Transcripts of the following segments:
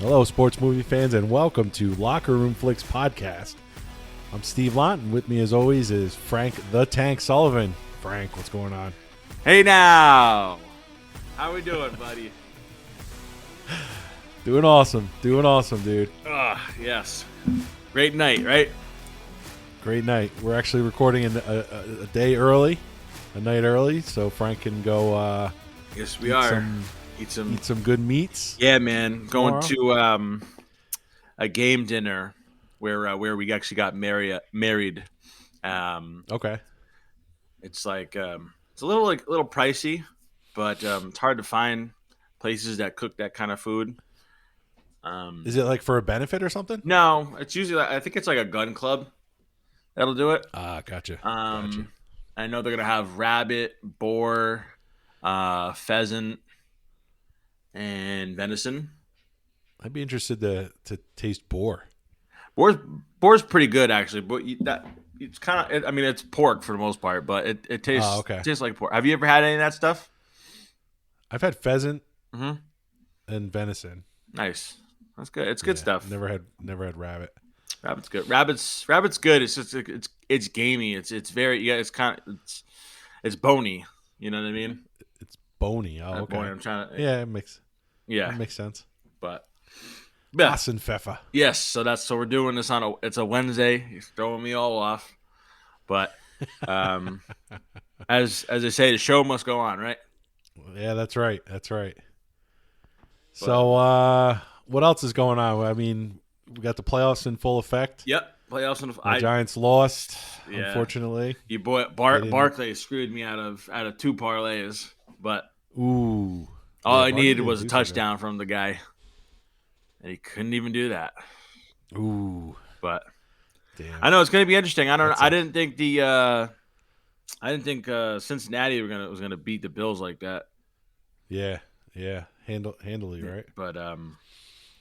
Hello, sports movie fans, and welcome to Locker Room Flicks Podcast. I'm Steve Lont, and with me, as always, is Frank the Tank Sullivan. Frank, what's going on? Hey now, how we doing, buddy? Doing awesome, dude. Yes, great night, right? Great night. We're actually recording a day early, a night early, so Frank can go. Yes, we are. Eat some good meats. Yeah, man. Going tomorrow. to a game dinner where we actually got married. Okay. It's like it's a little pricey, but it's hard to find places that cook that kind of food. Is it like for a benefit or something? No, it's usually I think it's like a gun club that'll do it. Gotcha. I know they're gonna have rabbit, boar, pheasant, and venison. I'd be interested to taste boar. Boar's pretty good actually, but it's kind of. I mean, it's pork for the most part, but it tastes tastes like pork. Have you ever had any of that stuff? I've had pheasant Mm-hmm. and venison. Nice, that's good. It's good stuff. Never had rabbit. Rabbit's good. Rabbit's good. It's just it's gamey. It's very It's kind of it's bony. You know what I mean? It's bony. Oh, okay. Bony. I'm trying to. Yeah, it makes sense. But Hassenpfeffer. yes, so we're doing this on it's a Wednesday. He's throwing me all off, but as they say, the show must go on, right? Yeah, that's right. So, what else is going on? I mean, we got the playoffs in full effect. Yep, playoffs. The Giants lost, unfortunately. You boy, Barkley screwed me out of 2 parlays, but all I needed was a touchdown from the guy, and he couldn't even do that. Ooh, but damn. I know it's going to be interesting. I don't know. I didn't think Cincinnati was gonna beat the Bills like that. Yeah, handily, right? But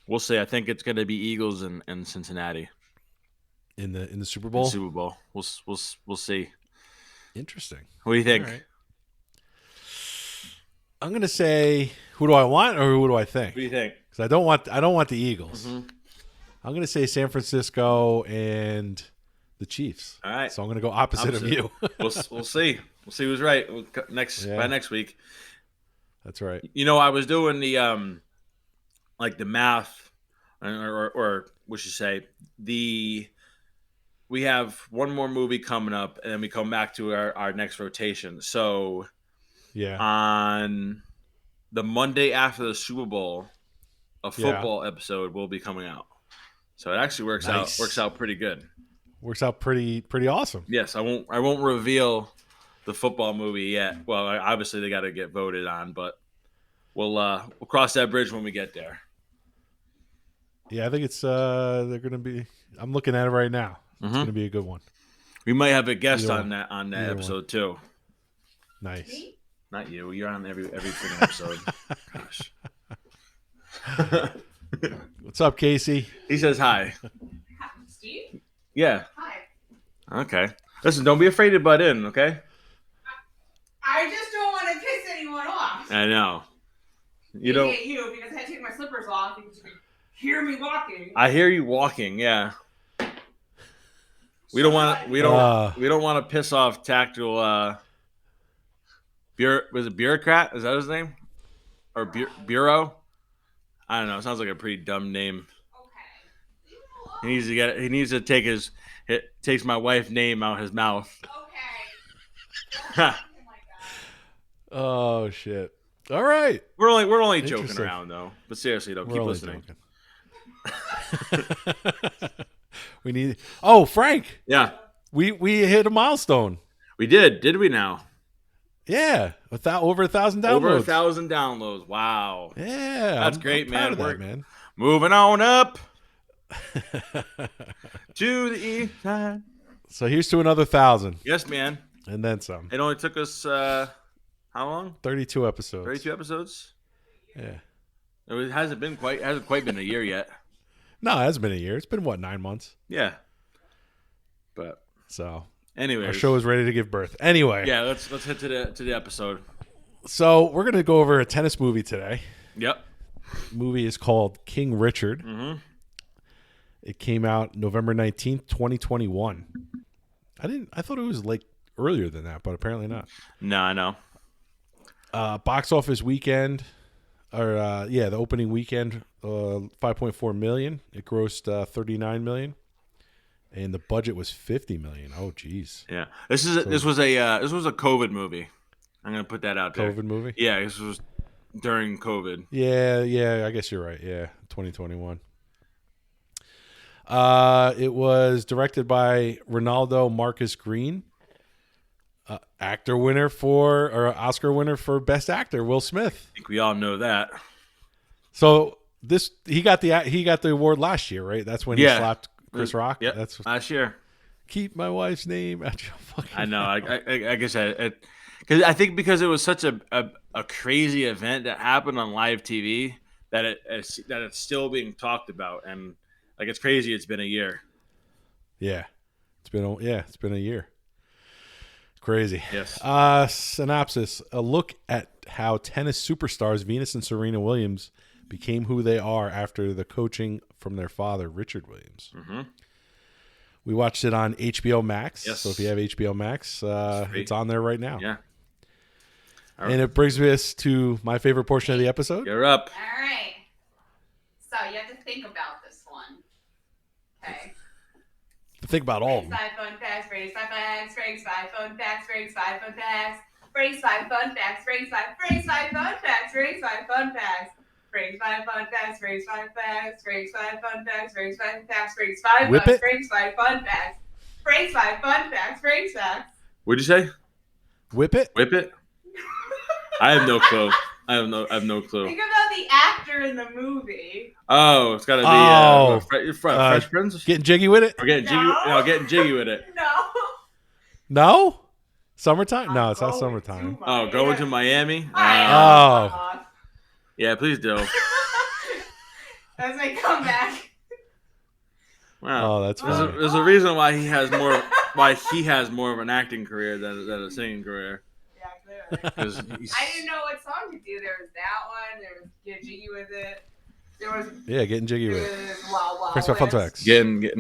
we'll see. I think it's gonna be Eagles and Cincinnati in the Super Bowl. Super Bowl. We'll see. Interesting. What do you think? Right. I'm gonna say, who do I want or who do I think? What do you think? Because I don't want the Eagles. Mm-hmm. I'm gonna say San Francisco and the Chiefs. All right. So I'm gonna go opposite of you. We'll see. We'll see who's right by next week. That's right. You know, I was doing the like the math, or what should say we have one more movie coming up, and then we come back to our next rotation. So on the Monday after the Super Bowl, a football episode will be coming out. So it actually works out pretty good. Works out pretty awesome. Yes, I won't reveal the football movie yet. Well, obviously they got to get voted on, but we'll cross that bridge when we get there. Yeah, I think it's they're going to be. I'm looking at it right now. It's Mm-hmm. going to be a good one. We might have a guest on that episode too. Nice. Not you. You're on every freaking episode. Gosh. What's up, Casey? He says hi. Steve? Yeah. Hi. Okay. Listen, don't be afraid to butt in, okay? I just don't want to piss anyone off. I know. You Maybe don't. at you because I had to take my slippers off because you could hear me walking. I hear you walking. Yeah. We don't want to piss off tactical. Was it bureaucrat? Is that his name? Or bureau? I don't know. It sounds like a pretty dumb name. Okay. He needs to take takes my wife's name out his mouth. Okay. Don't say something like that. Oh shit! All right, We're only joking around though. But seriously, though, keep listening. We need. Oh, Frank. Yeah, we hit a milestone. we did we now? Yeah, over 1,000 downloads. Over 1,000 downloads. Wow. Yeah, That's great, man. Proud of that, man. Moving on up to the east side. So here's to another 1,000. Yes, man. And then some. It only took us how long? 32 episodes. 32 episodes. Yeah. It hasn't quite been a year yet. No, it hasn't been a year. It's been 9 months. Yeah. But so anyway, our show is ready to give birth. Anyway. Yeah, let's head to the episode. So we're gonna go over a tennis movie today. Yep. movie is called King Richard. Mm-hmm. It came out November 19th, 2021. I thought it was like earlier than that, but apparently not. No, I know. Box office weekend, the opening weekend, 5.4 million. It grossed 39 million, and the budget was 50 million. Oh, geez. Yeah, this was a COVID movie. I'm gonna put that out there. COVID movie. Yeah, this was during COVID. Yeah. I guess you're right. Yeah, 2021. It was directed by Ronaldo Marcus Green, Oscar winner for Best Actor, Will Smith. I think we all know that. So he got the award last year, right? That's when he slapped Chris Rock. Yep. That's last year. Keep my wife's name at your fucking. I know. I guess because it was such a crazy event that happened on live TV that it's still being talked about, and like it's crazy. It's been a year. Yeah, it's been a year. Crazy. Yes. Synopsis: a look at how tennis superstars Venus and Serena Williams became who they are after the coaching from their father, Richard Williams. Mm-hmm. We watched it on HBO Max. Yes. So if you have HBO Max, it's on there right now. Yeah. And it brings us to my favorite portion of the episode. You're up. All right. So you have to think about this one. Okay. Think about all of them. Brings 5 fun facts, brings 5 facts, brings 5 fun facts, brings 5 fun facts, brings 5 fun facts, brings 5 fun facts, brings 5 fun facts, brings 5 fun facts, brings 5 facts, brings 5 fun facts, brings 5 facts, brings 5 Whip it. brings 5 fun facts, brings 5 fun facts, brings facts. What'd you say? Whip it? Whip it? I have no clue. I have no clue. Think about the actor in the movie. Oh, it's got to be Fresh Prince. Getting jiggy with it? Or getting jiggy with it. No. No? Summertime? No, it's not summertime. Going to Miami? Yeah, please do. As I come back. Wow. Oh, that's funny. There's a reason why he has more of an acting career than a singing career. Yeah, clearly. I didn't know what song to do. There was that one. There was Get Jiggy With It. There was Getting jiggy with it. Wild Chris Fun Facts. Getting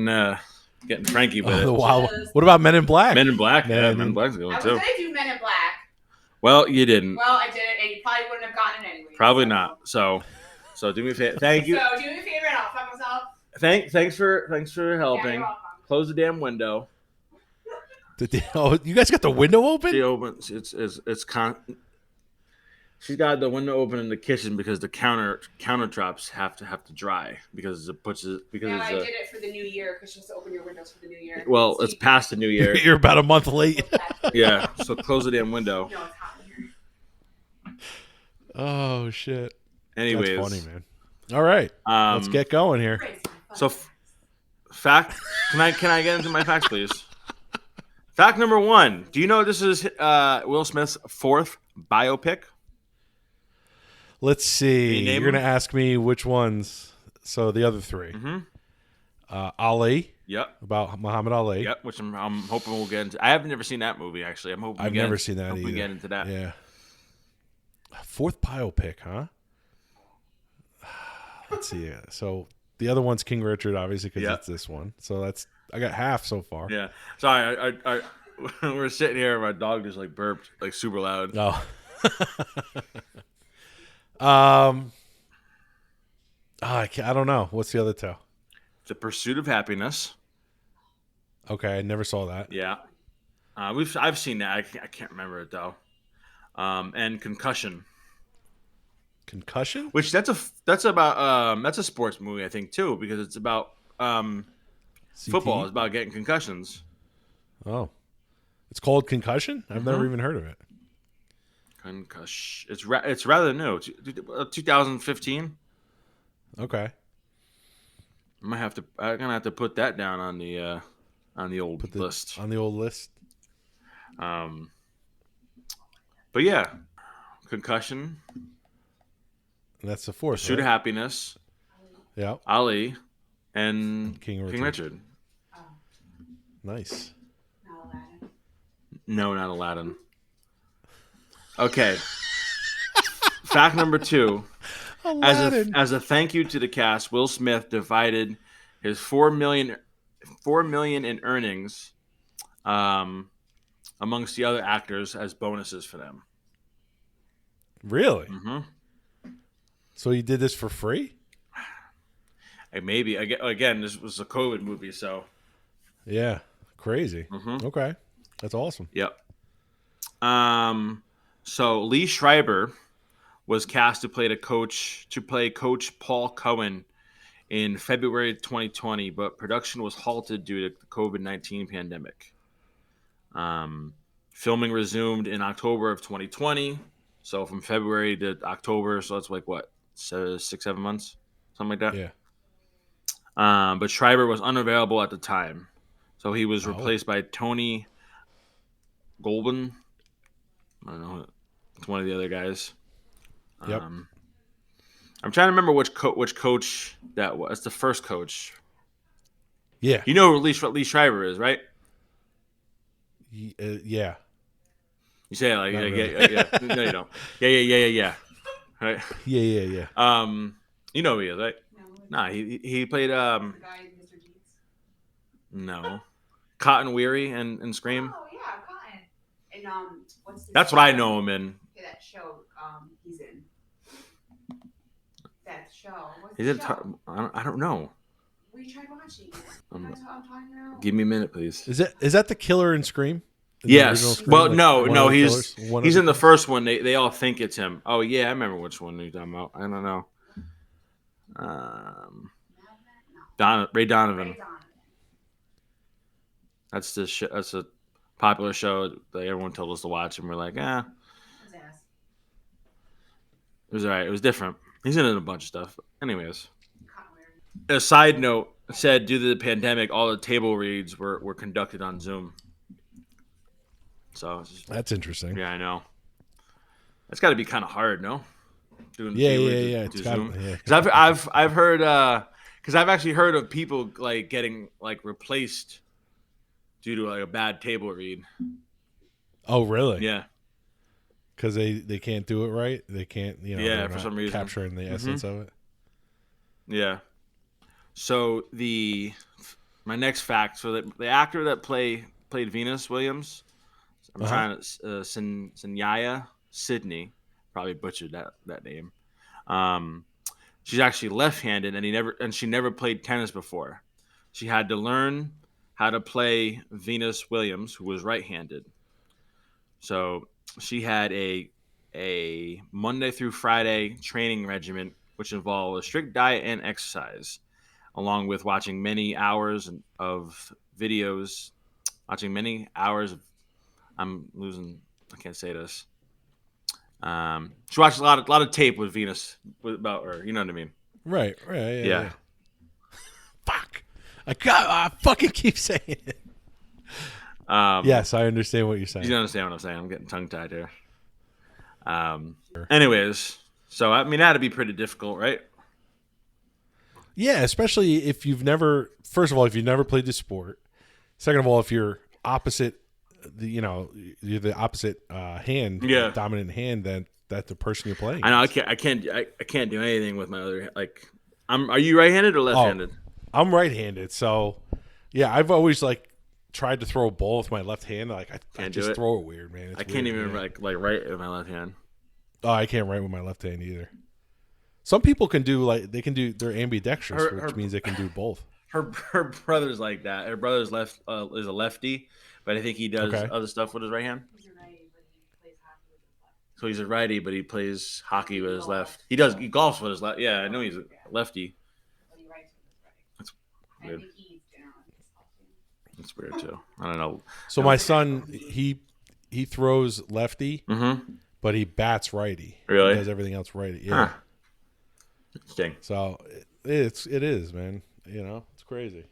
Frankie with it. The Wild. What about Men in Black? Men in Black. Men in Black's going too. I was going to do Men in Black. Well, you didn't. Well, I did it, and you probably wouldn't have gotten it anyway. Probably not. So do me a favor. Thank you. So do me a favor, and I'll fuck myself. Thanks for helping. Yeah, you're welcome. Close the damn window. You guys got the window open? She opens. She's got the window open in the kitchen because the countertops have to dry because it puts it because. Yeah, I did it for the new year because just open your windows for the new year. Well, it's past the new year. You're about a month late. Yeah, so close the damn window. No, it's hot in here. Oh shit! Anyways, that's funny, man. All right, let's get going here. So, fact. Can I get into my facts, please? Fact number 1. Do you know this is Will Smith's 4th biopic? Let's see. You're going to ask me which ones. So the other 3. Mm-hmm. Ali. Yep. About Muhammad Ali. Yep. Which I'm hoping we'll get into. I have never seen that movie actually. I've never seen that either. We get into that. Yeah. 4th biopic, huh? Let's see. So the other one's King Richard, obviously, because it's this one. So I got half so far. Yeah. Sorry, I we're sitting here, and my dog just like burped like super loud. Oh. I don't know. What's the other 2? The Pursuit of Happiness. Okay, I never saw that. Yeah. I've seen that. I can't remember it though. And Concussion. Concussion? Which that's a sports movie I think too because it's about football. It's about getting concussions. Oh, it's called Concussion. I've never even heard of it. Concussion. It's rather new. 2015. Okay. I'm gonna have to put that down on the old list. On the old list. But yeah, Concussion. And that's the 4th. Pursuit of Happiness. Yeah. Ali, and King Richard. Oh. Nice. Not Aladdin. No, not Aladdin. Okay. Fact number 2. As a thank you to the cast, Will Smith divided his $4 million in earnings amongst the other actors as bonuses for them. Really? Mm-hmm. So he did this for free? Maybe. Again, this was a COVID movie, so. Yeah. Crazy. Mm-hmm. Okay. That's awesome. Yep. So Lee Schreiber was cast to play Coach Paul Cohen in February 2020, but production was halted due to the COVID-19 pandemic. Filming resumed in October of 2020. So from February to October, so it's like what, 6-7 months, something like that. Yeah. But Schreiber was unavailable at the time, so he was replaced by Tony Goldwyn. I don't know, it's one of the other guys. Yep. I'm trying to remember which coach that was. It's the first coach. Yeah. You know who Lee Schreiber is, right? Yeah. You say it like, yeah. No, you don't. Yeah. Right? Yeah. You know who he is, right? No. Nah, he played The guy, Mr. Deeds. no, Cotton Weary and Scream. Oh yeah, Cotton. And what's this That's what I know him in. Yeah, that show he's in. That show. What's Is the it? show? I don't know. We tried watching it. I'm talking about. Give me a minute, please. Is that the killer in Scream? Yes. Scream? Well, Like, no. He's in the killers? first one. They all think it's him. Oh yeah, I remember which one you're talking about. I don't know. Ray Donovan. That's that's a popular show that everyone told us to watch, and we're like, It was alright. It was different. He's in a bunch of stuff. Anyways, a side note said due to the pandemic, all the table reads were conducted on Zoom. So That's interesting. Yeah, I know. It's got to be kind of hard, no? Doing Yeah. It's Zoom. Because I've heard because I've actually heard of people like getting like replaced due to like a bad table read. Oh, really? Yeah. Because they can't do it right. They can't, Yeah, for some reason. capturing the essence of it. Yeah. So my next fact. So the actor that played Venus Williams, I'm trying to Sanyaya Sydney, probably butchered that name. She's actually left-handed, and she never played tennis before. She had to learn how to play Venus Williams, who was right-handed. So she had a Monday through Friday training regimen, which involved a strict diet and exercise, along with watching many hours of videos. I can't say this. She watched a lot of tape with Venus about her. You know what I mean? Right. Yeah. Fuck. I fucking keep saying it. Yes, I understand what you're saying. You understand what I'm saying? I'm getting tongue-tied here. Anyways, so I mean that'd be pretty difficult, right? Yeah, especially if you've never. First of all, if you've never played the sport. Second of all, if you're opposite, you're the opposite hand, dominant hand that the person you're playing. I know. I can't do anything with my other. Like, are you right-handed or left-handed? I'm right-handed, so yeah, I've always tried to throw a ball with my left hand. I just throw it weird, man. I can't even like write with my left hand. Oh, I can't write with my left hand either. Some people can do they're ambidextrous, which means they can do both. Her brother's like that. Her brother's is a lefty, but I think he does other stuff with his right hand. So he's a righty, but he plays hockey with his left. He golfs with his left. Yeah, I know he's a lefty. That's weird. That's weird too. I don't know. So my son, he throws lefty, but he bats righty. Really? He does everything else righty. Yeah. Huh. Interesting. So it is, man. It's crazy.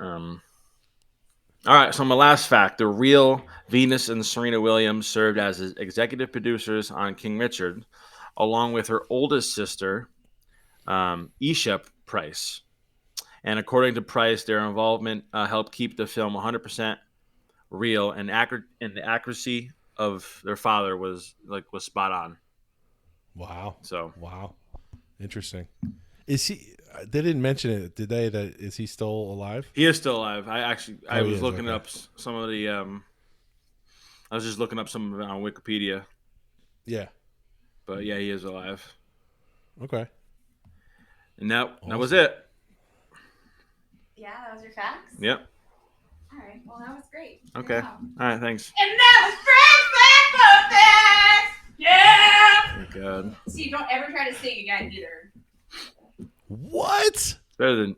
All right. So my last fact: the real Venus and Serena Williams served as executive producers on King Richard, along with her oldest sister, Isha Price. And according to Price, their involvement helped keep the film 100% real, and the accuracy of their father was spot on. Wow. So wow. Interesting. Is he? They didn't mention it, did they? That is he still alive? He is still alive. I was looking up some of the. I was just looking up some of it on Wikipedia. Yeah. But yeah, he is alive. Okay. And that was it. Yeah, that was your facts? Yep. All right. Well, that was great. Okay. All right, thanks. And that was Frank's Fact Fun Facts! Yeah! Oh, God. Steve, don't ever try to sing again either. What? It's better than...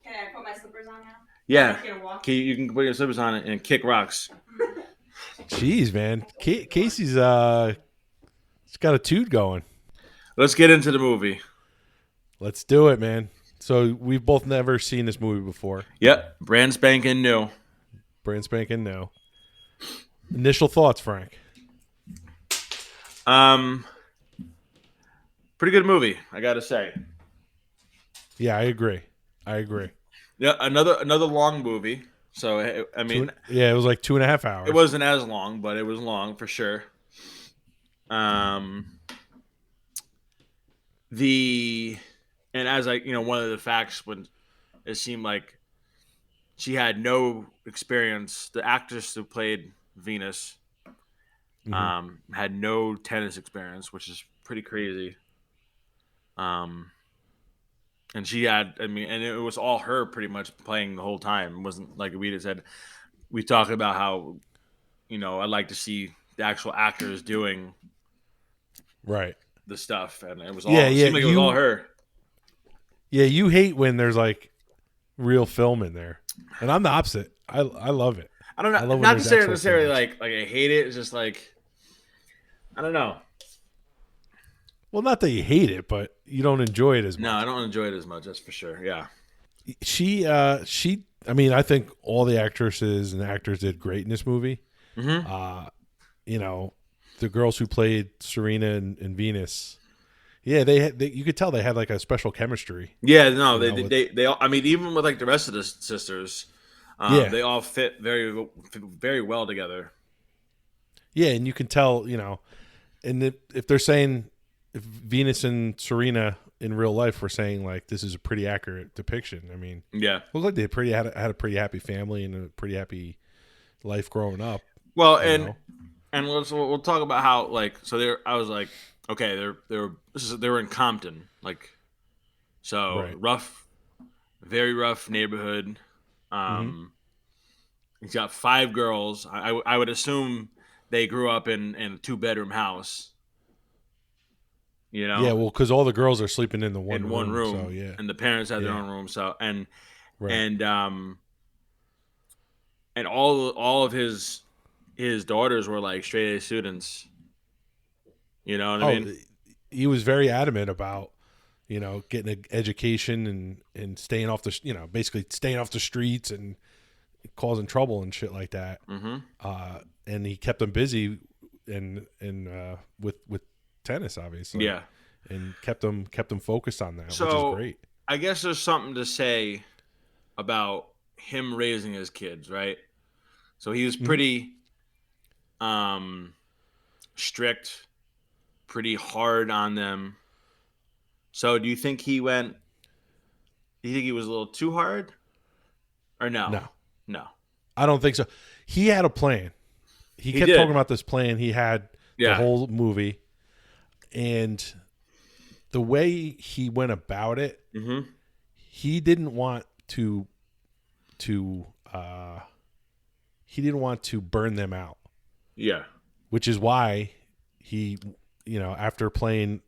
Can I put my slippers on now? Yeah. You can put your slippers on it and kick rocks. Jeez, man. Casey's he's got a toot going. Let's get into the movie. Let's do it, man. So we've both never seen this movie before. Yep. Brand spanking new. Brand spanking new. Initial thoughts, Frank? Pretty good movie, I gotta say. Yeah, I agree. Yeah, another long movie. So I mean, it was like 2.5 hours. It wasn't as long, but it was long for sure. And as one of the facts, when it seemed like she had no experience, the actress who played Venus had no tennis experience, which is pretty crazy. And she had, and it was all her pretty much playing the whole time. It wasn't like Rita said. We talked about how, I'd like to see the actual actors doing the stuff, and it was all seemed like it was all her. Yeah, you hate when there's like real film in there, and I'm the opposite. I love it. I don't know. Not necessarily like I hate it. It's just like I don't know. Well, not that you hate it, but you don't enjoy it as much. No, I don't enjoy it as much. That's for sure. Yeah. She. I think all the actresses and actors did great in this movie. Mm-hmm. The girls who played Serena and Venus. Yeah, they you could tell they had like a special chemistry. Yeah, no, they all, I mean, even with like the rest of the sisters, they all fit very, very well together. Yeah, and you can tell, and if they're saying, if Venus and Serena in real life were saying like this is a pretty accurate depiction, I mean, yeah, looked like they had a pretty happy family and a pretty happy life growing up. Well, and we'll talk about how I was like, okay, they were in Compton, rough, very rough neighborhood. He's got 5 girls. I would assume they grew up in a 2-bedroom house. Yeah, well, because all the girls are sleeping in the one room. So, yeah, and the parents had their own room. So and all of his daughters were like straight A students. You know what I mean? He was very adamant about, getting an education and staying off the, basically staying off the streets and causing trouble and shit like that. Mm-hmm. And he kept them busy and with tennis, obviously. Yeah. And kept them focused on that, which is great. I guess there's something to say about him raising his kids, right? So he was pretty strict, pretty hard on them. So do you think he was a little too hard? Or no? No. I don't think so. He had a plan. He kept talking about this plan he had the whole movie. And the way he went about it, he didn't want to burn them out. Yeah. Which is why he, after playing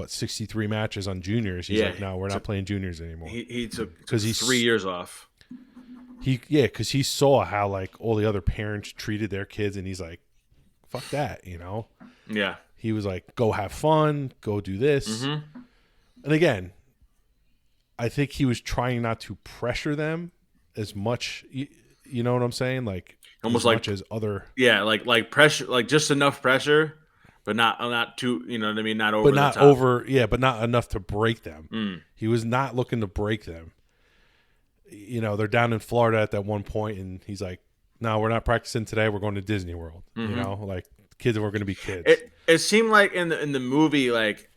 63 matches on juniors, he's like, no, we're not playing juniors anymore. He took 3 years off. Because he saw how like all the other parents treated their kids, and he's like, fuck that, Yeah. He was like, go have fun, go do this. Mm-hmm. And again, I think he was trying not to pressure them as much. You know what I'm saying? Like almost as like much as other. Yeah, like pressure, like just enough pressure, but not too. You know what I mean? Not over. But not the top. over. Yeah, but not enough to break them. He was not looking to break them. They're down in Florida at that one point, and he's like, "No, we're not practicing today. We're going to Disney World." Mm-hmm. Like kids are going to be kids. It seemed like in the movie, like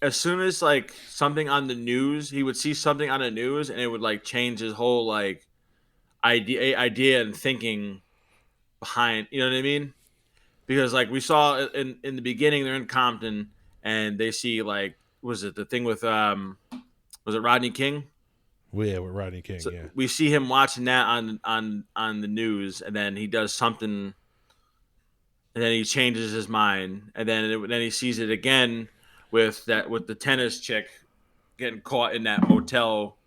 as soon as like something on the news, he would see something on the news, and it would like change his whole like idea and thinking behind. You know what I mean? Because like we saw in the beginning, they're in Compton, and they see like was it the thing with was it Rodney King? Well, yeah, with Rodney King. So Yeah, we see him watching that on the news, and then he does something, and then he changes his mind, and then he sees it again with the tennis chick getting caught in that motel,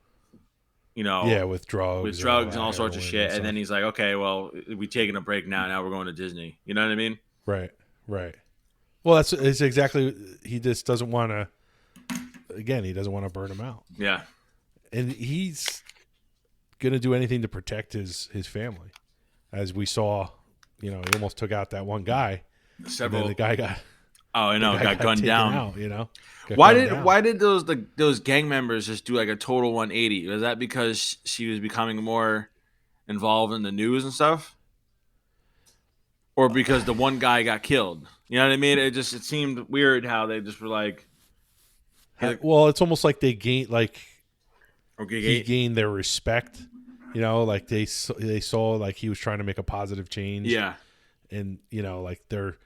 yeah, with drugs and all sorts of heroin shit, and stuff. then he's like, okay, well, we taking a break now. Now we're going to Disney. You know what I mean? Right. Well, it's exactly. He just doesn't want to. Again, he doesn't want to burn him out. Yeah. And he's gonna do anything to protect his family, as we saw. He almost took out that one guy. Several. The guy got. Oh, I know. Got gunned down. Out, Why did those gang members just do like a total 180? Was that because she was becoming more involved in the news and stuff, or because the one guy got killed? You know what I mean? It seemed weird how they just were like. Well, it's almost like they gained Okay, he gained their respect. Like they saw like he was trying to make a positive change. Yeah. And like they're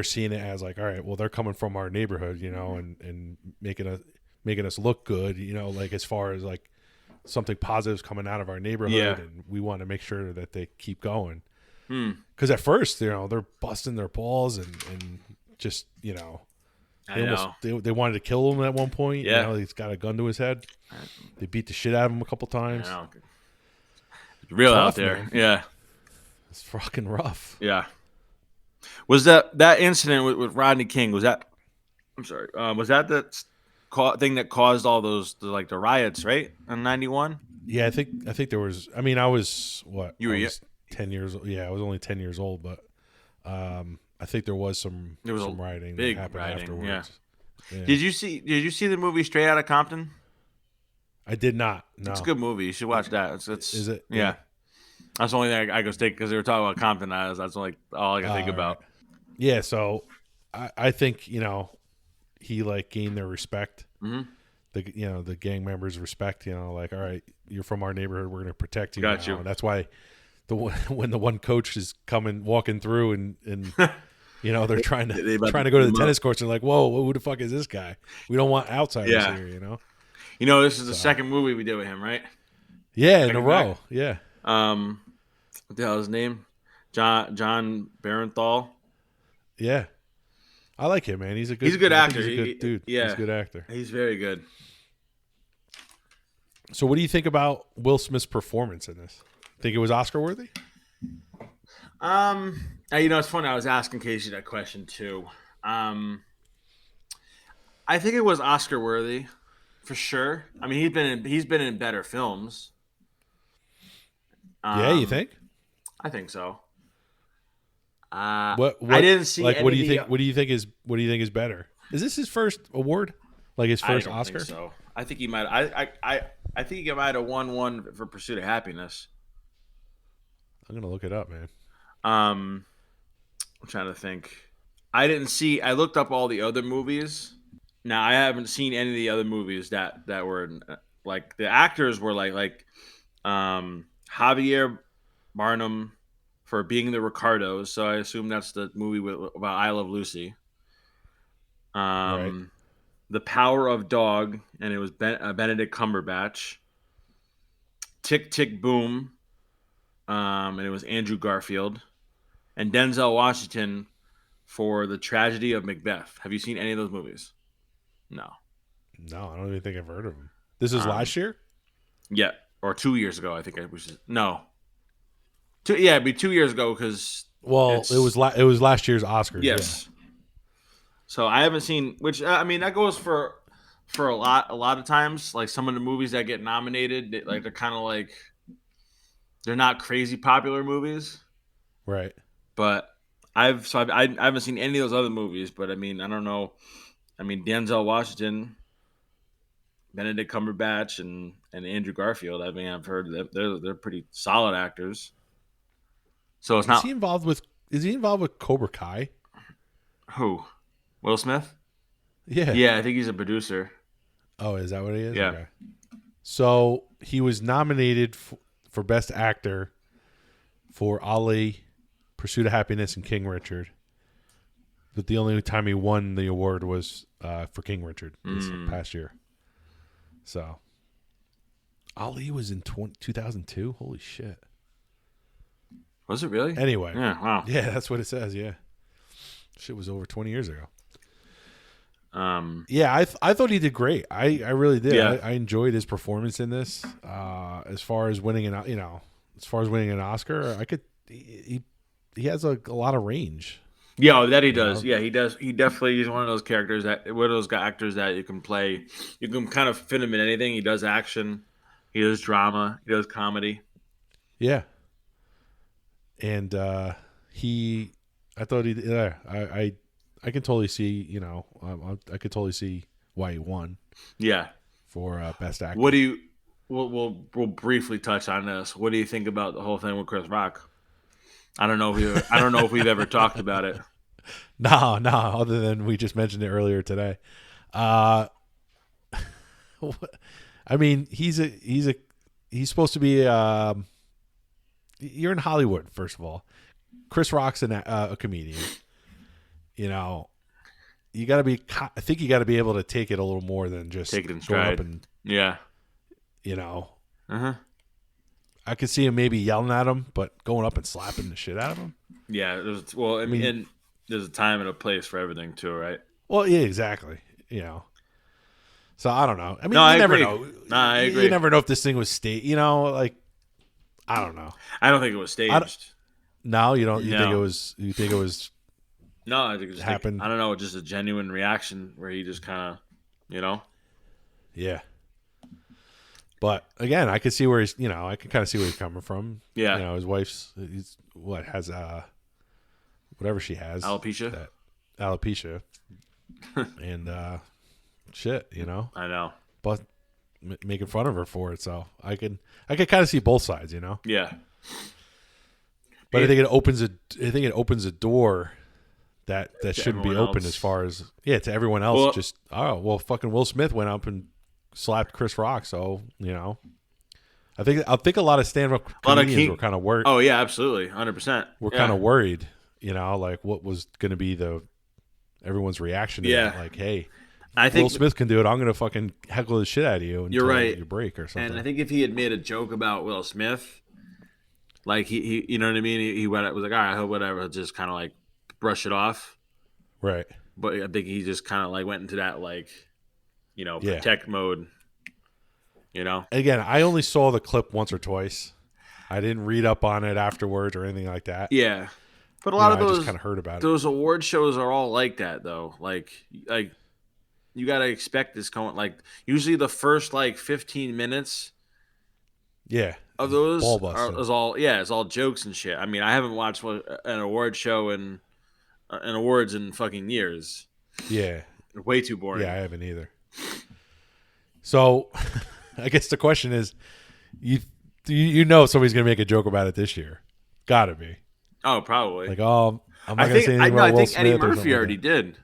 seeing it as like, all right, well, they're coming from our neighborhood, and making us look good, like as far as like something positive's coming out of our neighborhood, and we want to make sure that they keep going. Because at first, they're busting their balls and just they wanted to kill him at one point. Yeah. He's got a gun to his head. They beat the shit out of him a couple times. It's real Tough, out there. man. Yeah. It's fucking rough. Yeah. Was that incident with Rodney King? Was that? I'm sorry. Was that the thing that caused all those the riots, right? In '91. Yeah, I think there was. I mean, I was what? You were I was 10 years. Yeah, I was only 10 years old, but I think there was some rioting big that happened rioting, afterwards. Yeah. Did you see the movie Straight Outta Compton? I did not. No, it's a good movie. You should watch that. It's is it? Yeah. That's the only thing I could take because they were talking about Compton. That's like all I can think about. Right. Yeah, so I think he like gained their respect. Mm-hmm. The gang members respect. Like, all right, you're from our neighborhood. We're going to protect you. Got you. And that's why when the one coach is walking through and they're trying to go to the tennis courts and like, whoa, who the fuck is this guy? We don't want outsiders here. This is the second movie we did with him, right? Yeah, in a row. Yeah. What the hell is his name? John Barenthal. Yeah, I like him, man. He's a good actor. He's a good dude. Yeah, he's a good actor. He's very good. So, what do you think about Will Smith's performance in this? Think it was Oscar worthy? It's funny. I was asking Casey that question too. I think it was Oscar worthy, for sure. I mean, he's been in better films. Yeah, you think? I think so. What I didn't see. Like, what do you think? What do you think is better? Is this his first award? Like his first Oscar? Think so I think he might. I think he might have won one for Pursuit of Happiness. I'm gonna look it up, man. I'm trying to think. I looked up all the other movies. Now I haven't seen any of the other movies that were like the actors were like Javier Bardem for Being the Ricardos, so I assume that's the movie about I Love Lucy. Right. The Power of Dog, and it was Benedict Cumberbatch. Tick Tick Boom, and it was Andrew Garfield, and Denzel Washington for The Tragedy of Macbeth. Have you seen any of those movies? No, I don't even think I've heard of them. This is last year? Yeah, or 2 years ago. I think no. It'd be 2 years ago because it was last year's Oscars. Yes. Yeah. So I haven't seen, which I mean that goes for a lot of times. Like some of the movies that get nominated, they're kind of like they're not crazy popular movies, right? But I haven't seen any of those other movies. But I mean, I don't know. I mean, Denzel Washington, Benedict Cumberbatch, and Andrew Garfield. I mean, I've heard that they're pretty solid actors. So it's not. Is he involved with Cobra Kai? Who? Will Smith? Yeah. Yeah, I think he's a producer. Oh, is that what he is? Yeah. Okay. So he was nominated for Best Actor for Ali, Pursuit of Happiness, and King Richard. But the only time he won the award was for King Richard this past year. So Ali was in 2002. Holy shit. Was it really? Anyway. Yeah, wow. Yeah, that's what it says, yeah. Shit was over 20 years ago. Yeah, I thought he did great. I really did. Yeah. I enjoyed his performance in this. As far as winning an Oscar, he has a lot of range. Yeah, that he does. Yeah, he does. He definitely is one of those characters one of those actors that you can play. You can kind of fit him in anything. He does action. He does drama. He does comedy. Yeah. And I thought he. Yeah, I can totally see. I could totally see why he won. Yeah. For Best Actor. What do you? We'll briefly touch on this. What do you think about the whole thing with Chris Rock? I don't know if we've ever talked about it. No. Other than we just mentioned it earlier today. I mean, he's supposed to be. You're in Hollywood, first of all. Chris Rock's a comedian. You know, you got to be. I think you got to be able to take it a little more than just take it in stride. Up and, yeah. You know. Uh-huh. I could see him maybe yelling at him, but going up and slapping the shit out of him. Yeah. I mean, there's a time and a place for everything too, right? Well, yeah, exactly. You know. So I don't know. I mean, no, you never agree. know. No, I agree. You never know if this thing was staged. You know, like I don't know. I don't think it was staged. No, you don't. You think it was? You think it was? No, I think it just happened. I don't know, just a genuine reaction where he just kind of, Yeah. But again, I could see where he's. You know, I can kind of see where he's coming from. Yeah. You know, his wife's has whatever she has, alopecia. Alopecia. And shit, you know. I know. But making fun of her for it, so I can kind of see both sides, you know. Yeah. But I think it opens a door that shouldn't be open as far as to everyone else. Well, fucking Will Smith went up and slapped Chris Rock, so you know. I think a lot of stand-up comedians were kind of worried. Oh yeah, absolutely, 100%. We're kind of worried, you know, like what was going to be everyone's reaction to that. Like, hey, I think Will Smith can do it. I'm going to fucking heckle the shit out of you until you break or something. And I think if he had made a joke about Will Smith, like he you know what I mean? He was like, all right, whatever, just kind of like brush it off. Right. But I think he just kind of like went into that protect mode. You know. Again, I only saw the clip once or twice. I didn't read up on it afterwards or anything like that. Yeah. But a lot of those, I just kind of heard about it. Those award shows are all like that, though. Like you got to expect this going. Like usually the first 15 minutes, of those is all jokes and shit. I mean, I haven't watched an award show and awards in fucking years. Yeah, way too boring. Yeah, I haven't either. So, I guess the question is, you know somebody's gonna make a joke about it this year? Gotta be. Oh, probably. Like, I'm not gonna say anything about Will Smith. I think Eddie Murphy already did.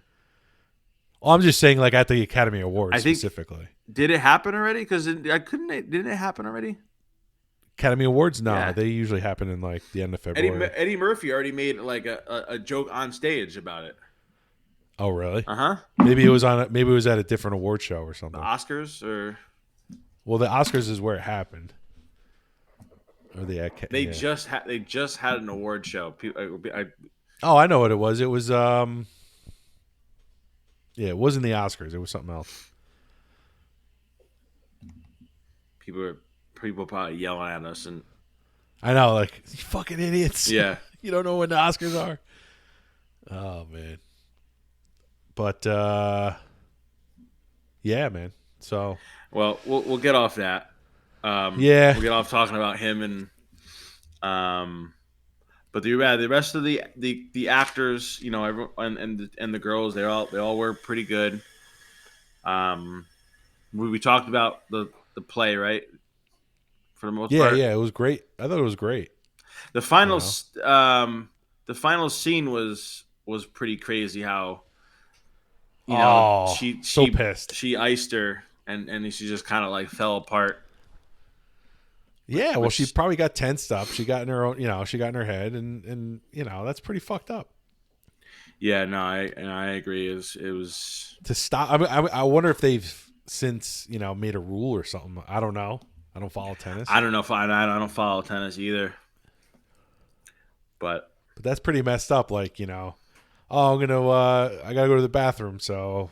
Well, I'm just saying, like at the Academy Awards specifically. Did it happen already? Because didn't it happen already? Academy Awards? No, they usually happen in the end of February. Eddie Murphy already made a joke on stage about it. Oh, really? Uh-huh. Maybe it was at a different award show or something. The Oscars or? Well, the Oscars is where it happened. Or they just had an award show. Oh, I know what it was. It was it wasn't the Oscars. It was something else. People probably yelling at us, and I know, like, you fucking idiots. Yeah. You don't know when the Oscars are. Oh man. But yeah, man. So we'll get off that. We'll get off talking about him but the rest of the actors, you know, everyone and the girls, they all were pretty good. We talked about the play, right? For the most part. Yeah, it was great. I thought it was great. The final the final scene was pretty crazy. How you know, so pissed. She iced her, and she just kind of like fell apart. Yeah, well, she probably got tensed up. She got in her own, you know, she got in her head, and you know, that's pretty fucked up. Yeah, no, I agree. It was to stop. I wonder if they've since, you know, made a rule or something. I don't know. I don't follow tennis. I don't know if I don't follow tennis either. But that's pretty messed up. Like, you know, oh, I gotta go to the bathroom, so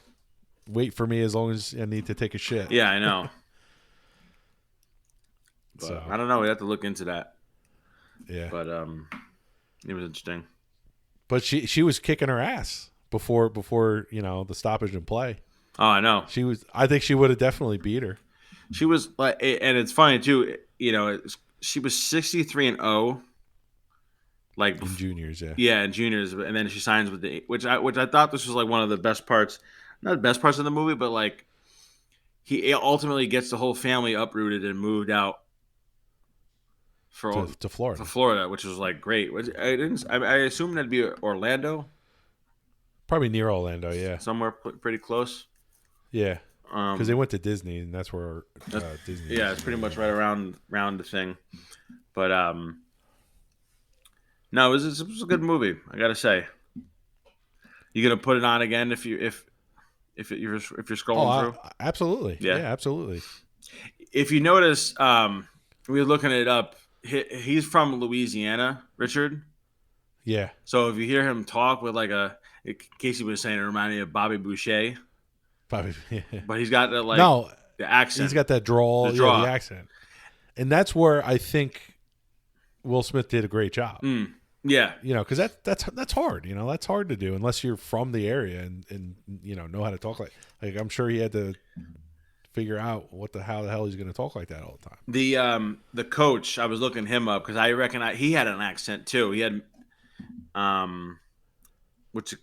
wait for me as long as I need to take a shit. Yeah, I know. But so I don't know. We have to look into that. Yeah, but it was interesting. But she was kicking her ass before you know, the stoppage in play. Oh, I know. I think she would have definitely beat her. She was like, and it's funny too. You know, she was 63-0. Like in juniors, yeah. Yeah, in juniors, and then she signs with which I thought this was like one of the best parts, not the best parts of the movie, but like he ultimately gets the whole family uprooted and moved out to Florida. To Florida, which was like great. I assume that'd be Orlando. Probably near Orlando, yeah. Somewhere pretty close. Yeah, because they went to Disney, and that's where Disney. Yeah, it's pretty much right around the thing, but no, it was a good movie. I gotta say. You gonna put it on again if you're scrolling through? Absolutely. Yeah, absolutely. If you notice, we were looking it up. He's from Louisiana, Richard. Yeah. So if you hear him talk with like Casey was saying, it reminded me of Bobby Boucher. Yeah. But he's got that the accent. He's got that drawl, the accent, and that's where I think Will Smith did a great job. Yeah, you know, because that's hard. You know, that's hard to do unless you're from the area and you know how to talk like I'm sure he had to figure out how the hell he's going to talk like that all the time. The coach, I was looking him up because I reckon he had an accent too. He had what's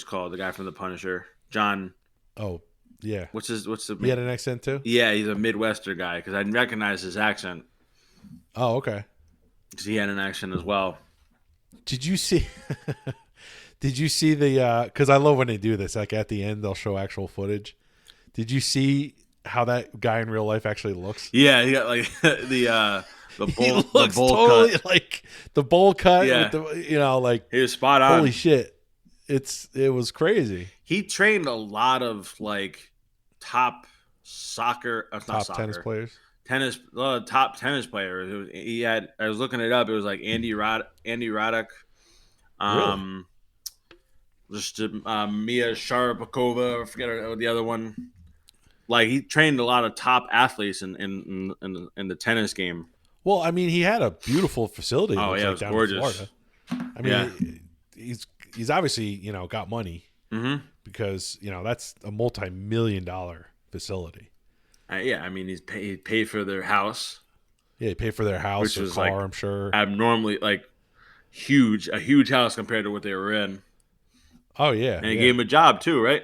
called the guy from The Punisher, John. Oh yeah. He had an accent too. Yeah, he's a Midwestern guy because I recognize his accent. Oh, okay. Because he had an accent as well. Did you see? Did you see the? Because I love when they do this. Like at the end, they'll show actual footage. Did you see how that guy in real life actually looks? Yeah, he got like the bowl. He looks the bowl totally cut. Like the bowl cut. Yeah, with the, you know, like he was spot on. Holy shit! It was crazy. He trained a lot of like top tennis players. Top tennis players. I was looking it up. It was like Andy Roddick, really? just Mia Sharapova. I forget the other one. Like he trained a lot of top athletes in the tennis game. Well, I mean, he had a beautiful facility. Oh yeah, it was down gorgeous. In Florida. I mean, he's obviously, you know, got money because, you know, that's a multi-million-dollar facility. Yeah, I mean, he paid for their house. Yeah, he paid for their house, their car, like, I'm sure. Abnormally, like, a huge house compared to what they were in. Oh, yeah. And he gave him a job, too, right?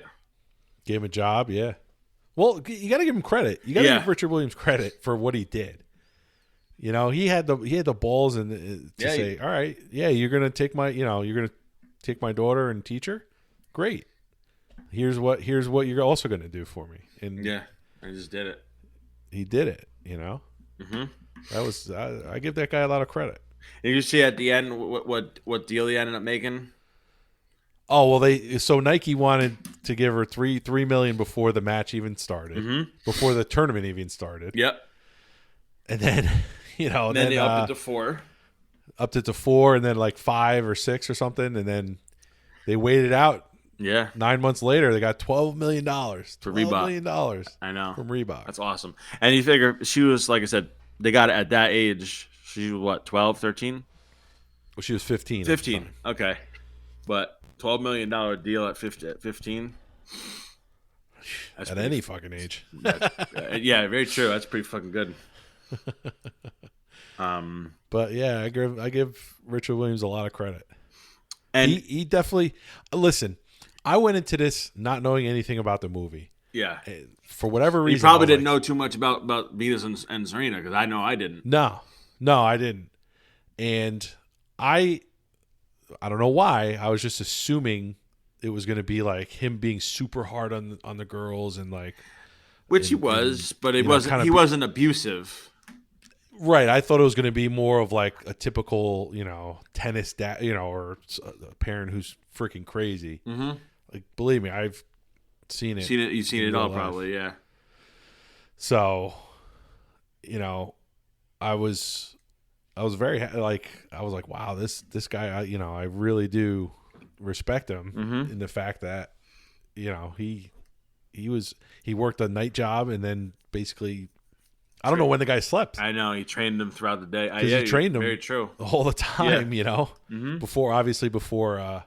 Gave him a job, yeah. Well, you got to give him credit. You got to give Richard Williams credit for what he did. You know, he had the balls and to say, all right, yeah, you're going to take my daughter and teach her? Great. Here's what you're also going to do for me. And yeah. I just did it. He did it, you know. That was I give that guy a lot of credit. And you see at the end what deal he ended up making? Oh well, so Nike wanted to give her $3 million before the match even started, before the tournament even started. Yep. And then you know, and then they upped it to 4. Upped it to 4, and then like 5 or 6 or something, and then they waited out. Yeah. 9 months later, they got $12 million. For Reebok. $12 million. I know. From Reebok. That's awesome. And you figure she was, like I said, they got it at that age. She was what, 12, 13? Well, she was 15. 15. Okay. But $12 million deal at 15. At any fucking age. Yeah, very true. That's pretty fucking good. But yeah, I give Richard Williams a lot of credit. And he definitely listen. I went into this not knowing anything about the movie. Yeah. For whatever reason. You probably didn't know too much about Venus and Serena because I know I didn't. No, I didn't. And I don't know why. I was just assuming it was going to be like him being super hard on the girls and like, which he was, but it wasn't. He wasn't abusive. Right. I thought it was going to be more of like a typical, tennis dad, or a parent who's freaking crazy. Mm-hmm. Like, believe me, I've seen it. You've seen it all, probably, yeah. So, I was very like, I was like, wow, this guy, I really do respect him in the fact that, he worked a night job and then basically, I don't know when the guy slept. I know, he trained him throughout the day. He trained him very true all the time, before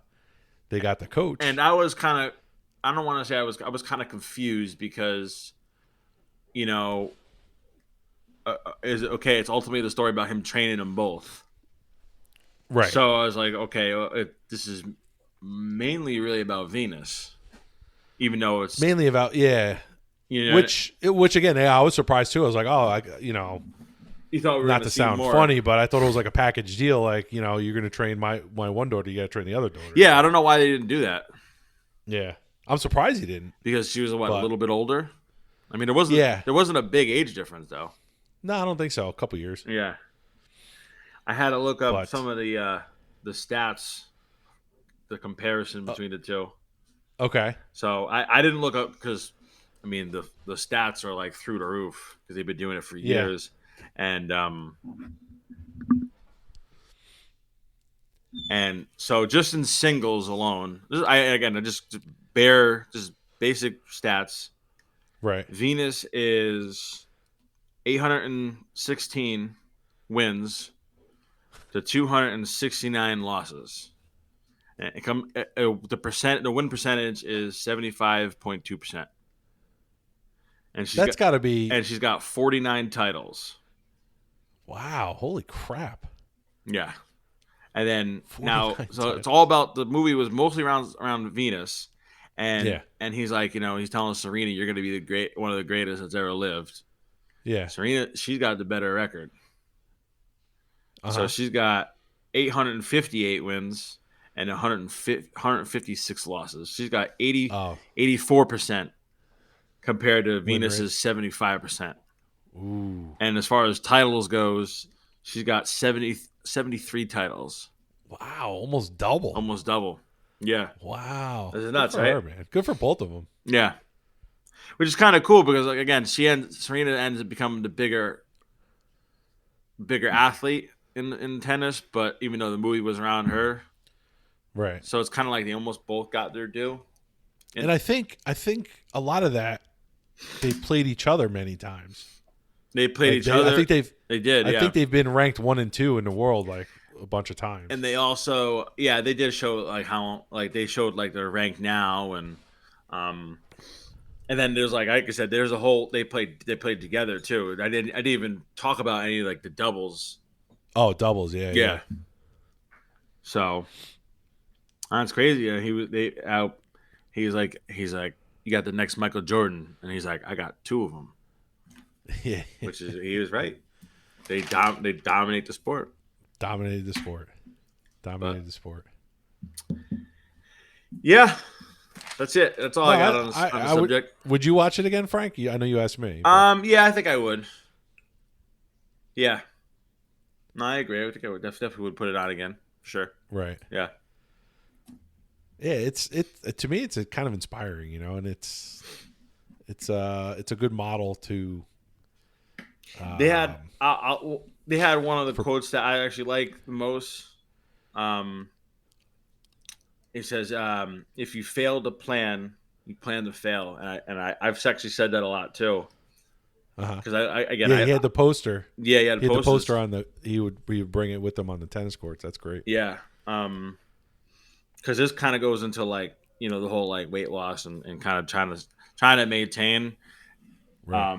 they got the coach. And I was kind of, I don't want to say I was kind of confused because, it's ultimately the story about him training them both. Right. So I was like, okay, this is mainly really about Venus, even though it's mainly about which again, I was surprised too. I was like, you thought we were not to sound more funny, but I thought it was like a package deal. Like, you're going to train my one daughter, you got to train the other daughter. Yeah, I don't know why they didn't do that. Yeah, I'm surprised he didn't because she was a little bit older. I mean, there wasn't a big age difference though. No, I don't think so. A couple years. Yeah, I had to look up some of the stats, the comparison between the two. Okay. So I didn't look up because, I mean, the stats are like through the roof because they've been doing it for years, and so just in singles alone, just basic stats. Right. Venus is 816 wins to 269 losses. And the win percentage is 75.2%. And she's got to be. And she's got 49 titles. Wow! Holy crap! Yeah, and then it's all about the movie was mostly around Venus, and he's like, he's telling Serena, you're going to be one of the greatest that's ever lived. Yeah, Serena, she's got the better record. So she's got 858 wins and 156 losses. She's got 84%. Compared to Venus's 75%. Ooh. And as far as titles goes, she's got 73 titles. Wow, almost double. Almost double. Yeah. Wow. This is nuts, right? Her, man. Good for both of them. Yeah. Which is kind of cool because, like, again, Serena ends up becoming the bigger athlete in tennis, but even though the movie was around her. Right. So it's kind of like they almost both got their due. And I think a lot of that, they played each other many times. They played each other. I think they did. I think they've been ranked 1 and 2 in the world like a bunch of times. And they also, they did show like how like they showed like their rank now, and then there's like I said, there's a whole they played together too. I didn't even talk about any like the doubles. Oh, doubles, yeah. So that's crazy. Yeah, he's like. You got the next Michael Jordan, and he's like, I got 2 of them. Yeah, which is he was right. They dominate the sport. Dominated the sport. Yeah, that's it. That's all I got on the subject. Would you watch it again, Frank? I know you asked me. But... yeah, I think I would. Yeah, no, I agree. I think I would definitely would put it on again. Sure. Right. Yeah. Yeah, it's to me it's kind of inspiring, and it's a good model to. They had one of the quotes that I actually like the most. It says, "If you fail to plan, you plan to fail," and I've actually said that a lot too. Because he had the poster. Yeah, he had the poster on he would bring it with him on the tennis courts. That's great. Yeah. Because this kind of goes into like the whole like weight loss and kind of trying to maintain, right.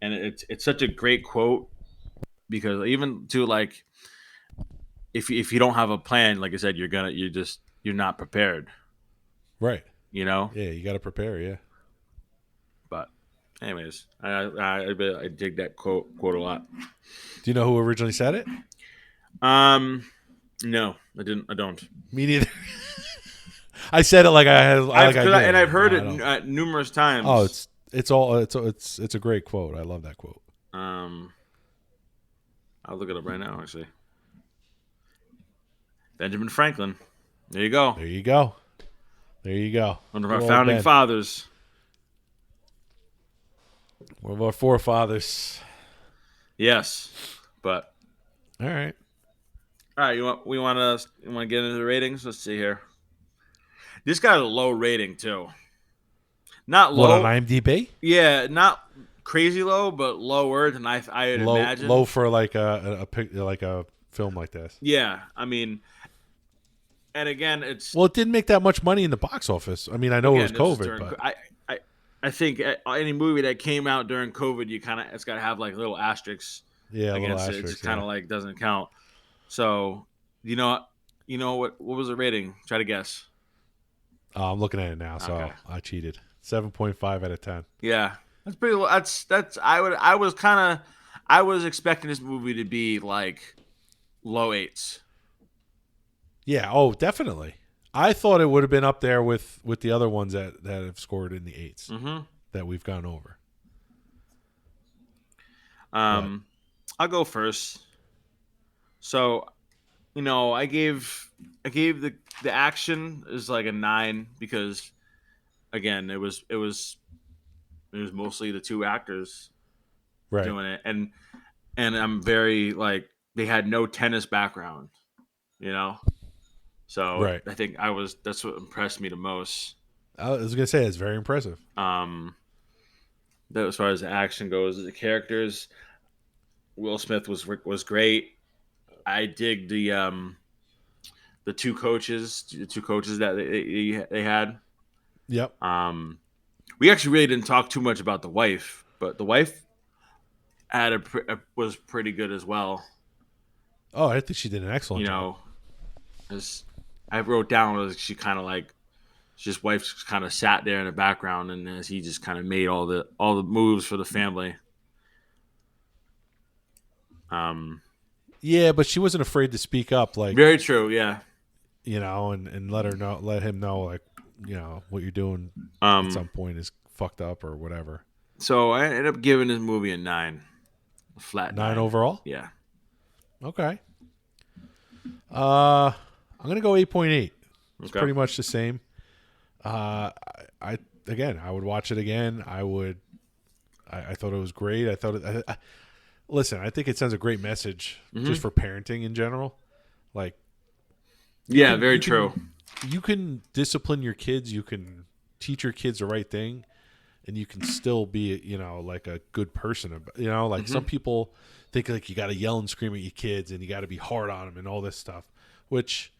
And it's such a great quote because even to like if you don't have a plan, like I said, you're not prepared, right? Yeah, you got to prepare, yeah. But anyways, I dig that quote a lot. Do you know who originally said it? No, I don't. Me neither. I said it like I had, and I've heard it numerous times. Oh, it's a great quote. I love that quote. I'll look it up right now. Actually, Benjamin Franklin. There you go. There you go. There you go. One of our founding fathers. One of our forefathers. Yes, but all right. All right, we want to get into the ratings. Let's see here. This got a low rating too. Not low. What, on IMDb? Yeah, not crazy low, but lower than I had imagined. Low for like a film like this. Yeah, I mean, and again, it didn't make that much money in the box office. I mean, I know it was COVID, but I think any movie that came out during COVID, it's got to have like little asterisks. Yeah, against it. It's kind of like doesn't count. So, you know what was the rating? Try to guess. I'm looking at it now, so okay. I cheated. 7.5 out of 10. Yeah, that's pretty low. That's I was expecting this movie to be like low 8s. Yeah. Oh, definitely. I thought it would have been up there with the other ones that have scored in the 8s that we've gone over. I'll go first. So, I gave the action is like a 9 because, again, it was mostly the two actors doing it, and I'm very like they had no tennis background, so I think that's what impressed me the most. I was gonna say it's very impressive. That as far as the action goes, the characters, Will Smith was great. I dig the two coaches that they had. Yep. We actually really didn't talk too much about the wife, but the wife was pretty good as well. Oh, I think she did an excellent job. As I wrote down, she kind of like his wife kind of sat there in the background, and as he just kind of made all the moves for the family. Yeah, but she wasn't afraid to speak up. Like very true. Yeah. And let him know, like, what you're doing at some point is fucked up or whatever. So I ended up giving this movie a 9, a flat 9 overall. Yeah. Okay. I'm gonna go 8.8. It's pretty much the same. I would watch it again. I thought it was great. I thought it. Listen, I think it sends a great message just for parenting in general. Like, yeah, very true. You can discipline your kids. You can teach your kids the right thing, and you can still be, like a good person. Some people think like you got to yell and scream at your kids, and you got to be hard on them and all this stuff. Which,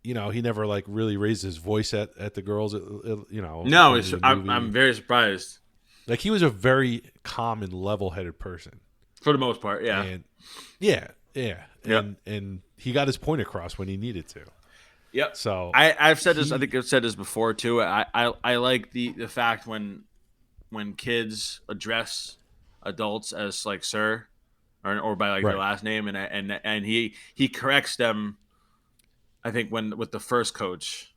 he never like really raised his voice at the girls. No, I'm very surprised. Like, he was a very calm and level-headed person. For the most part, yeah. And and he got his point across when he needed to. Yep. So I've said this. I think I've said this before too. I like the fact when kids address adults as like sir, or by like their last name, and he corrects them. I think with the first coach.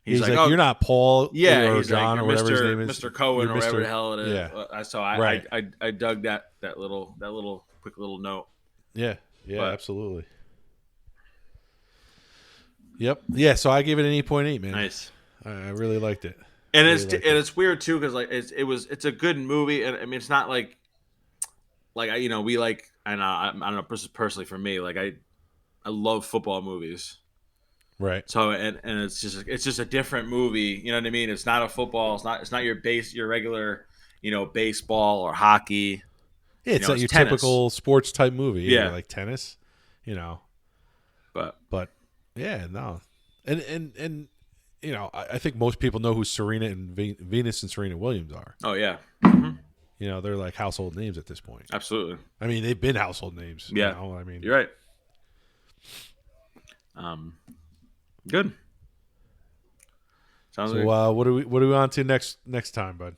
He's like, "Oh, you're not Paul, yeah, or John, like, or whatever his name is, Mr. Cohen, or whatever the hell it is." Yeah. So I dug that little quick little note. Yeah, absolutely. Yep. Yeah. So I gave it an 8.8, man. Nice. I really liked it. And it's weird too because like it's a good movie, and I mean it's not like we like I don't know personally for me like I love football movies. Right. So and it's just a different movie. You know what I mean? It's not a football. It's not your regular, baseball or hockey. Yeah, it's not your tennis. typical sports type movie. Yeah, like tennis. But yeah, no, and I think most people know who Serena and Venus and Serena Williams are. Oh yeah. Mm-hmm. They're like household names at this point. Absolutely. I mean, they've been household names. Yeah. I mean, you're right. Good. Sounds so, good. what are we on to next time, bud?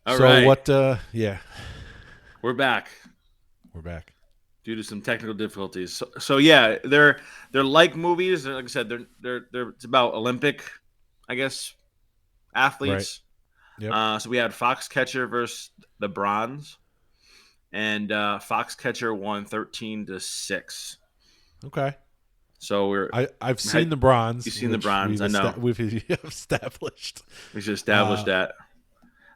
All right. What? Yeah. We're back. We're back. due to some technical difficulties. So yeah, they're like movies. Like I said, they're it's about Olympic, I guess, athletes. Right. Yep. So we had Foxcatcher versus the Bronze, and Foxcatcher won 13-6. Okay. So I've seen the Bronze. You've seen the Bronze. I know. We've established. We should establish that.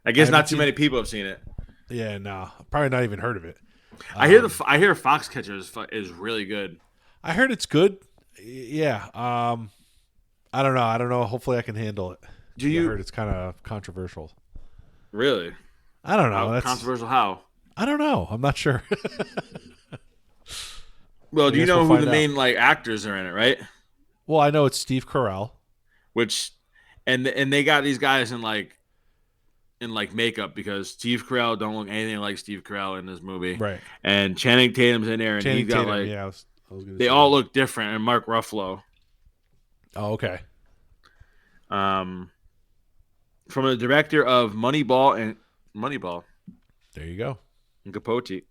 I guess not too many people have seen it. Yeah, no, probably not even heard of it. I hear Foxcatcher is really good. I heard it's good. Yeah. I don't know. Hopefully, I can handle it. I heard it's kind of controversial. Really? I don't know. That's controversial. How? I don't know. I'm not sure. Well, do you know who the main actors are in it, right? Well, I know it's Steve Carell. And they got these guys in makeup because Steve Carell don't look anything like Steve Carell in this movie, right? And Channing Tatum's in there, and he got they all look different. And Mark Ruffalo. Oh, okay. From the director of Moneyball. There you go. And Capote.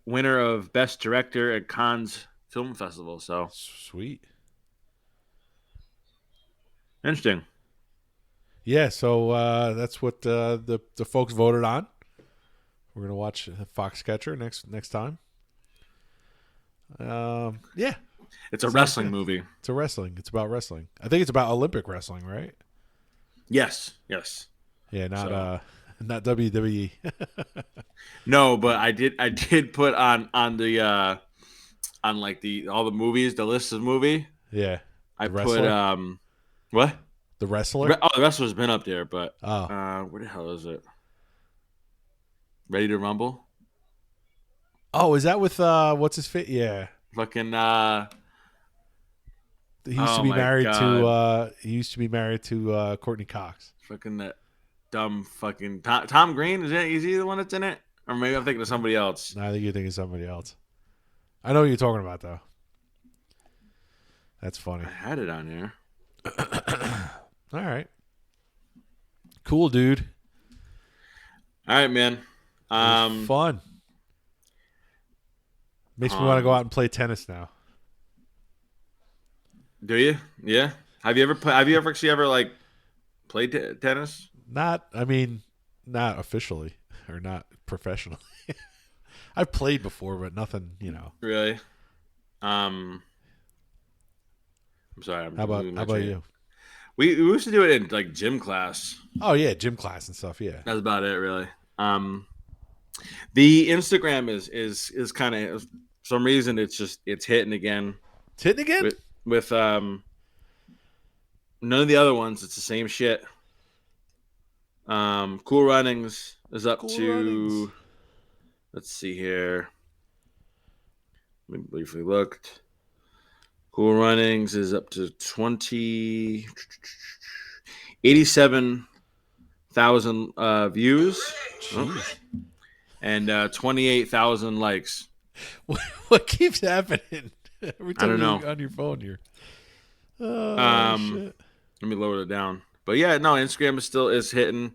Winner of Best Director at Cannes Film Festival. So sweet. Interesting. Yeah, so that's what the folks voted on. We're gonna watch Foxcatcher next time. Yeah, it's a wrestling movie. It's It's about wrestling. I think it's about Olympic wrestling, right? Yes. Yeah, not WWE. No, but I did put on the on all the movies, the list of movie. Yeah, I put what? The Wrestler? Oh, the Wrestler's been up there, but where the hell is it? Ready to Rumble? Oh, is that with what's his face? Yeah. Fucking he used to be married to Courtney Cox. Fucking that dumb fucking Tom Green, is he the one that's in it? Or maybe I'm thinking of somebody else. No, I think you're thinking of somebody else. I know what you're talking about though. That's funny. I had it on here. All right. Cool, dude. All right, man. Fun. Makes me want to go out and play tennis now. Do you? Yeah. Have you ever actually played tennis? Not officially or not professionally. I've played before, but nothing, Really? I'm sorry. How about you? We used to do it in gym class. Oh yeah, gym class and stuff. Yeah, that's about it, really. The Instagram is kind of, for some reason it's hitting again. It's hitting again with none of the other ones. It's the same shit. Cool Runnings is up to. Let's see here. Let me briefly looked. Cool Runnings is up to 87,000 views. Jeez. And 28,000 likes. What keeps happening every time I don't know. On your phone here? Oh, shit. Let me lower it down. But yeah, no, Instagram is hitting.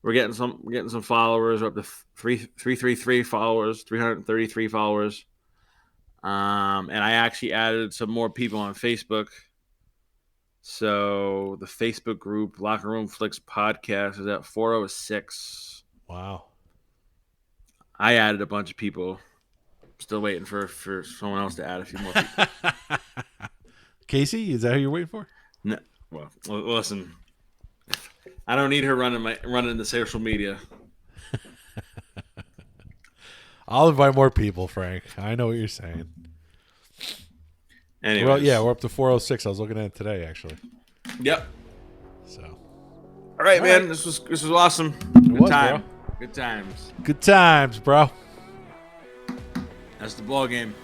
We're getting some followers. We're up to 333 followers, 333 followers. And I actually added some more people on Facebook. So the Facebook group Locker Room Flicks Podcast is at 406. Wow. I added a bunch of people. Still waiting for someone else to add a few more people. Casey, is that who you're waiting for? No. Well, listen. I don't need her running the social media. I'll invite more people, Frank. I know what you're saying. Anyways. Well, yeah, we're up to 406. I was looking at it today, actually. Yep. So. All right, man. This was awesome. Good time. Bro. Good times. Good times, bro. That's the ball game.